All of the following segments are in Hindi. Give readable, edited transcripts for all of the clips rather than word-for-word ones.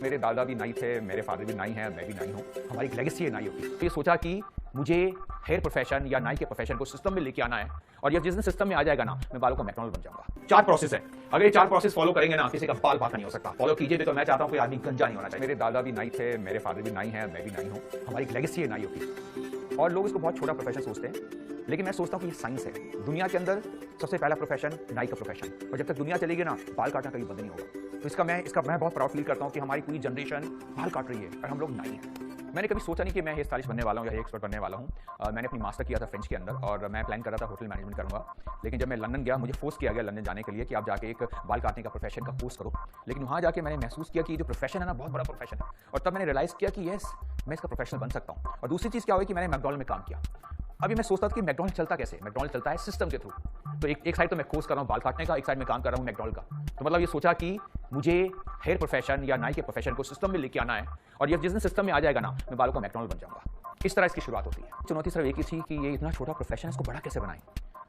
मेरे दादा भी नाई थे, मेरे फादर भी नाई हैं, मैं भी नाई हूँ। हमारी एक लेगेसी है नाइयों की। तो ये सोचा कि मुझे हेयर प्रोफेशन या नाई के प्रोफेशन को सिस्टम में लेके आना है, और ये जिस दिन सिस्टम में आ जाएगा ना, मैं बालों का मैकडॉनल्ड बन जाऊंगा। 4 प्रोसेस है। अगर ये 4 प्रोसेस फॉलो करेंगे ना, किसी का बाल बाका नहीं हो सकता। फॉलो कीजिए भी तो मैं चाहता हूँ कोई आदमी गंजा नहीं होना चाहिए। मेरे दादा भी नाई थे, मेरे फादर भी नाई हैं, मैं भी नाई हूँ। हमारी एक लेगेसी है नाइयों की। और लोग इसको बहुत छोटा प्रोफेशन सोचते हैं, लेकिन मैं सोचता हूँ कि ये साइंस है। दुनिया के अंदर सबसे पहला प्रोफेशन नाई का प्रोफेशन, और जब तक दुनिया चलेगी ना, बाल काटना कभी बंद नहीं होगा। तो इसका मैं बहुत प्राउड फील करता हूँ कि हमारी पूरी जनरेशन बाल काट रही है और हम लोग नाई हैं। मैंने कभी सोचा नहीं कि मैं हेयर स्टाइलिस्ट बनने वाला हूँ या एक्सपर्ट बनने वाला हूँ। मैंने अपनी मास्टर किया था फ्रेंच के अंदर, और मैं प्लान कर रहा था होटल मैनेजमेंट करूँगा। लेकिन जब मैं लंदन गया, मुझे फोर्स किया गया लंदन जाने के लिए कि आप जाके एक बाल काटने का प्रोफेशन का कोर्स करो। लेकिन वहाँ जाके मैंने महसूस किया कि ये जो प्रोफेशन है ना, बहुत बड़ा प्रोफेशन है। और तब मैंने रियलाइज़ किया कि येस, मैं इसका प्रोफेशनल बन सकता हूँ। और दूसरी चीज़ क्या हुई कि मैंने मैकडॉनल्ड में काम किया। अभी मैं सोचता था कि मैकडॉनल्ड चलता कैसे। मैकडॉनल्ड चलता है सिस्टम के थ्रू। तो एक साइड तो मैं कोर्स कर रहा हूँ बाल काटने का, एक साइड में काम कर रहा हूँ मैकडॉनल्ड का। तो मतलब ये सोचा कि मुझे हेयर प्रोफेशन या नाई के प्रोफेशन को सिस्टम में लेके आना है, और ये जिस दिन सिस्टम में आ जाएगा ना, मैं बालों का मैकडॉनल्ड बन जाऊंगा। इस तरह इसकी शुरुआत होती है। चुनौती सिर्फ एक ही थी कि ये इतना छोटा प्रोफेशन है, इसको बड़ा कैसे बनाएं।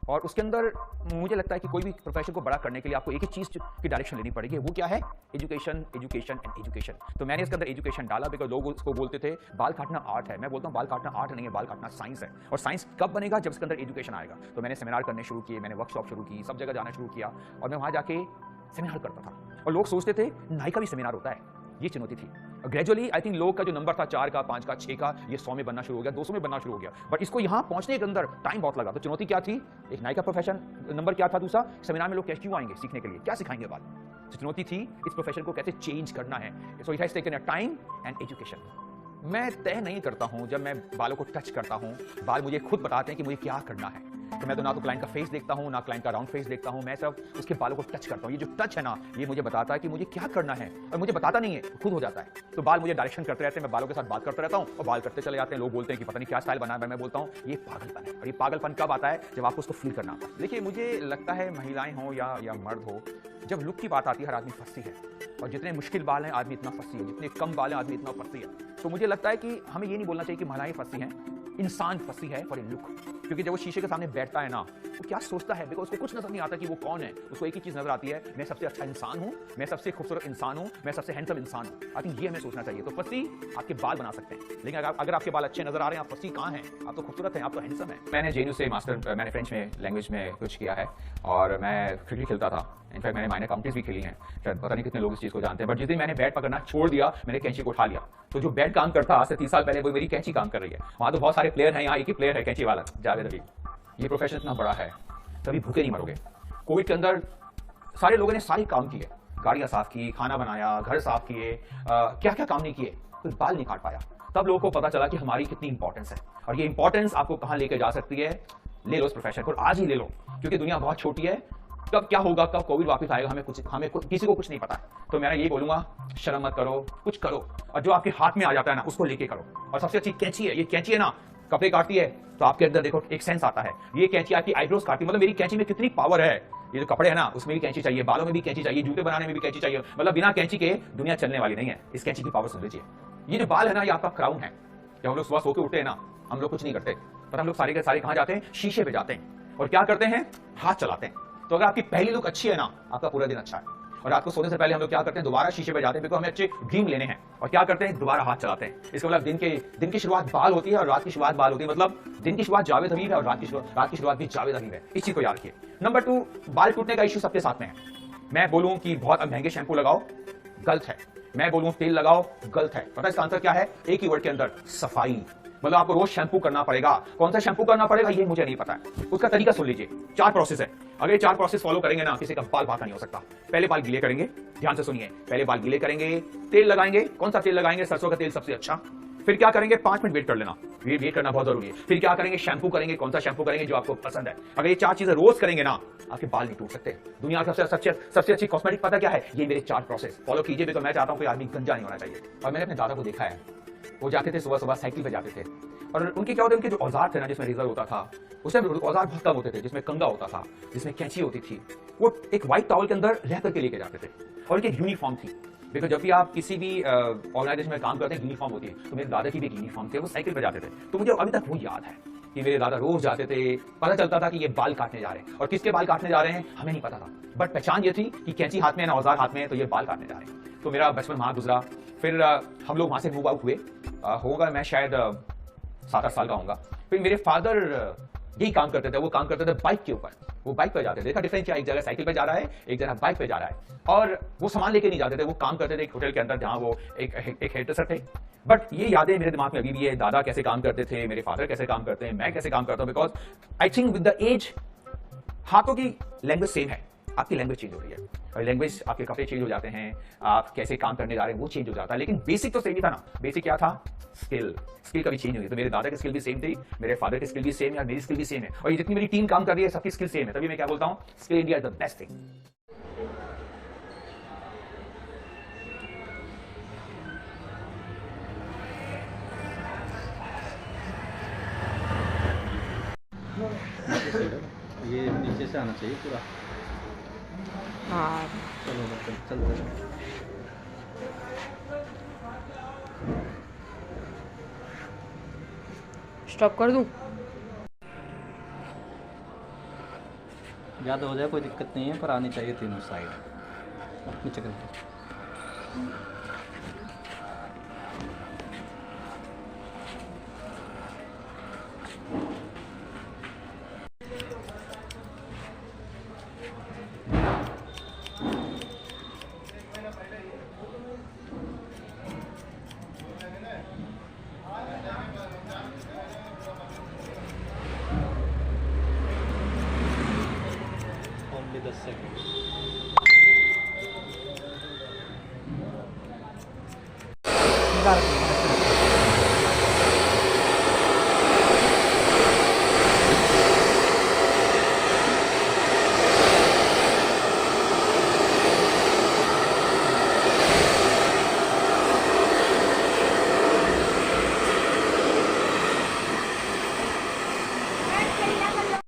और उसके अंदर मुझे लगता है कि कोई भी प्रोफेशन को बड़ा करने के लिए आपको एक ही चीज़ की डायरेक्शन लेनी पड़ेगी। वो क्या है? Education, education and education. तो मैंने इसके अंदर एजुकेशन डाला, बिकॉज लोग उसको बोलते थे बाल काटना आर्ट है। मैं बोलता हूँ बाल काटना आर्ट नहीं है, बाल काटना साइंस है। और साइंस कब बनेगा? जब इसके अंदर एजुकेशन आएगा। तो मैंने सेमिनार करने शुरू किए, मैंने वर्कशॉप शुरू की, सब जगह जाना शुरू किया, और मैं वहाँ जाके सेमिनार करता था। और लोग सोचते थे नाई का भी सेमिनार होता है। ये चुनौती थी। ग्रेजुअली आई थिंक लोग का जो नंबर था 4 का, 5 का, 6 का, ये 100 में बनना शुरू हो गया, 200 में बनना शुरू हो गया। बट इसको यहाँ पहुंचने के अंदर टाइम बहुत लगा। तो चुनौती क्या थी? एक नाई का प्रोफेशन, नंबर क्या था? दूसरा, सेमिनार में लोग कैसे क्यों आएंगे सीखने के लिए, क्या सिखाएंगे बाल। तो चुनौती थी इस प्रोफेशन को कैसे चेंज करना है। So it has taken a time and education. मैं तय नहीं करता हूं, जब मैं बालों को टच करता हूं, बाल मुझे खुद बताते हैं कि मुझे क्या करना है। तो मैं तो ना तो क्लाइंट का फेस देखता हूं, ना क्लाइंट का राउंड फेस देखता हूं, मैं सब उसके बालों को टच करता हूं। ये जो टच है ना, ये मुझे बताता है कि मुझे क्या करना है, और मुझे बताता नहीं है, खुद हो जाता है। तो बाल मुझे डायरेक्शन करते रहते हैं, मैं बालों के साथ बात करता रहता हूं और बाल करते चले जाते हैं। लोग बोलते हैं कि पता नहीं क्या स्टाइल बना है। मैं बोलता हूं ये पागलपन है। और ये पागलपन कब आता है? जब आपको उसको फील करना आता है। देखिए, मुझे लगता है महिलाएं हो या मर्द हो, जब लुक की बात आती है हर आदमी फंसी है। और जितने मुश्किल बाल हैं आदमी इतना फंसी है, जितने कम बाल हैं आदमी इतना फंसी है। तो मुझे लगता है कि हमें ये नहीं बोलना चाहिए कि महिलाएं फंसी हैं, इंसान फंसी है फॉर इन लुक। क्योंकि जब वो शीशे के सामने बैठता है ना, वो क्या सोचता है, बिकॉज उसको कुछ नजर नहीं आता कि वो कौन है। उसको एक ही चीज नजर आती है, मैं सबसे अच्छा इंसान हूं, मैं सबसे खूबसूरत इंसान हूं, मैं सबसे हैंडसम इंसान हूं। आई थिंक ये हमें सोचना चाहिए। तो फंसी आपके बाल बना सकते हैं, लेकिन अगर आपके बाल अच्छे नजर आ रहे हैं, आप फंसी कहाँ हैं? आप तो खूबसूरत हैं, आप तो हैंडसम हैं। मैंने जेएनयू से मास्टर, मैंने फ्रेंच में लैंग्वेज में कुछ किया है, और मैं क्रिकेट खेलता था। इनफैक्ट मैंने माइनर काउंट्रीज भी खेली हैं। शायद पता नहीं कितने लोग इस चीज़ को जानते हैं। बट जिस दिन मैंने बैट पकड़ना छोड़ दिया, मैंने कैंची को उठा लिया, तो जो बैट काम करता आज से 30 साल पहले, वो मेरी कैंची काम कर रही है। वहाँ तो बहुत सारे प्लेयर हैं, यहाँ एक ही प्लेयर है कैंची वाला, जावेद अली। ये प्रोफेशन इतना बड़ा है, कभी भूखे नहीं मरोगे। कोविड के अंदर सारे लोगों ने सारे काम किए, गाड़ियाँ साफ की, खाना बनाया, घर साफ किए, क्या क्या काम नहीं किए, कोई बाल नहीं काट पाया। तब लोगों को पता चला कि हमारी कितनी इंपॉर्टेंस है, और ये इंपॉर्टेंस आपको कहाँ लेके जा सकती है। ले लो इस प्रोफेशन को, आज ही ले लो, क्योंकि दुनिया बहुत छोटी है। कब क्या होगा, कब कोविड वापस आएगा, हमें किसी को कुछ नहीं पता। तो मैं यही बोलूंगा, शर्म मत करो, कुछ करो, और जो आपके हाथ में आ जाता है ना, उसको लेके करो। और सबसे अच्छी कैंची है, ये कैंची है ना, कपड़े काटती है तो आपके अंदर देखो एक सेंस आता है। ये कैंची आपकी आईब्रोज काटती है, मतलब मेरी कैंची में कितनी पावर है। ये जो कपड़े है ना, उसमें भी कैंची चाहिए, बालों में भी कैंची चाहिए, जूते बनाने में भी कैंची चाहिए। मतलब बिना कैंची के दुनिया चलने वाली नहीं है। इस कैंची की पावर सुन लीजिए। ये जो बाल है ना, ये आपका क्राउन है। जब हम लोग सुबह सो के उठते हैं ना, हम लोग कुछ नहीं करते, पर हम लोग सारे के सारे कहाँ जाते हैं? शीशे पे जाते हैं, और क्या करते हैं? हाथ चलाते हैं। तो अगर आपकी पहली लुक अच्छी है ना, आपका पूरा दिन अच्छा है। और रात को सोने से पहले हम लोग क्या करते हैं? दोबारा शीशे पे जाते हैं, बिकॉज हमें अच्छे ड्रीम लेने हैं। और क्या करते हैं? दोबारा हाथ चलाते हैं। इसका मतलब दिन की शुरुआत बाल होती है, और रात की शुरुआत बाल होती है। मतलब दिन की शुरुआत जावेद हबीब है, और रात की शुरुआत भी जावेद हबीब है। इस चीज को याद रखिए। नंबर 2, बाल टूटने का इश्यू सबके साथ में है। मैं बोलूं कि बहुत महंगे शैम्पू लगाओ, गलत है। मैं बोलूं तेल लगाओ, गलत है। पता है इसका आंसर क्या है? एक ही वर्ड के अंदर, सफाई। मतलब आपको रोज शैम्पू करना पड़ेगा। कौन सा शैम्पू करना पड़ेगा ये मुझे नहीं पता है, उसका तरीका सुन लीजिए। 4 प्रोसेस है। अगर ये 4 प्रोसेस फॉलो करेंगे ना, किसी का बाल बाका नहीं हो सकता। पहले बाल गीले करेंगे, ध्यान से सुनिए। पहले बाल गीले करेंगे, तेल लगाएंगे। कौन सा तेल लगाएंगे? सरसों का तेल सबसे अच्छा। फिर क्या करेंगे? 5 मिनट वेट कर लेना, वेट करना बहुत जरूरी है। फिर क्या करेंगे? शैम्पू करेंगे। कौन सा शैम्पू करेंगे? जो आपको पसंद है। अगर ये 4 चीजें रोज करेंगे ना, आपके बाल नहीं टूट सकते। दुनिया का सबसे अच्छी कॉस्मेटिक पता क्या है? ये मेरे 4 प्रोसेस फॉलो कीजिए, बिकॉज मैं चाहता हूं कोई आदमी गंजा नहीं होना चाहिए। और मैंने अपने दादा को देखा है, वो जाते थे सुबह सुबह साइकिल पे जाते थे, और उनके क्या होते, उनके जो औजार थे ना, जिसमें रेजर होता था, उसमें औजार बहुत कम होते थे, जिसमें कंगा होता था, जिसमें कैंची होती थी, वो एक व्हाइट टॉवल के अंदर रह करके लेके जाते थे। और उनकी एक यूनिफॉर्म थी, बिकॉज जब भी आप किसी भी ऑर्गेनाइजेशन में काम करते हैं, यूनिफॉर्म होती है। तो मेरे दादा की भी एक यूनिफॉर्म थे, वो साइकिल पे जाते थे। तो मुझे अभी तक वो याद है। कि मेरे दादा रोज जाते थे, पता चलता था कि ये बाल काटने जा रहे हैं, और किसके बाल काटने जा रहे हैं हमें नहीं पता था, बट पहचान ये थी कि कैंची हाथ में है ना औजार हाथ में है, तो ये बाल काटने जा रहे हैं। तो मेरा बचपन वहां गुजरा। फिर हम लोग वहां से मूव आउट हुए, होगा मैं शायद 7-8 साल का होऊंगा। फिर मेरे फादर यही काम करते थे, वो काम करते थे बाइक के ऊपर, वो बाइक पर जाते थे। देखा डिफरेंस क्या, एक जगह साइकिल पे जा रहा है, एक जगह बाइक पे जा रहा है, और वो सामान लेके नहीं जाते थे, वो काम करते थे एक होटल के अंदर जहां वो एक हेड टीचर थे। बट ये यादें मेरे दिमाग में अभी भी है, दादा कैसे काम करते थे, मेरे फादर कैसे काम करते हैं, मैं कैसे काम करता हूं, because I think with the age हाथों की लैंग्वेज सेम है, आपकी लैंग्वेज चेंज हो रही है, और लैंग्वेज, आपके कपड़े चेंज हो जाते हैं, आप कैसे काम करने जा रहे हैं वो चेंज हो जाता है, लेकिन बेसिक तो सेम ही था ना। बेसिक क्या था, स्किल कभी चेंज नहीं हुई। तो मेरे दादा की स्किल भी सेम थी, मेरे फादर की स्किल भी सेम है, मेरी स्किल भी सेम है, और ये जितनी मेरी टीम काम कर रही है सबकी स्किल सेम है। तभी मैं क्या बोलता हूं, skill India is the best thing. ये नीचे से आना चाहिए पूरा। हाँ चलो बच्चों चल। स्टॉप कर दूं? ज़्यादा हो जाए कोई दिक्कत नहीं है, पर आनी चाहिए तीनों साइड। नीचे कर। Only 10 seconds. Gracias.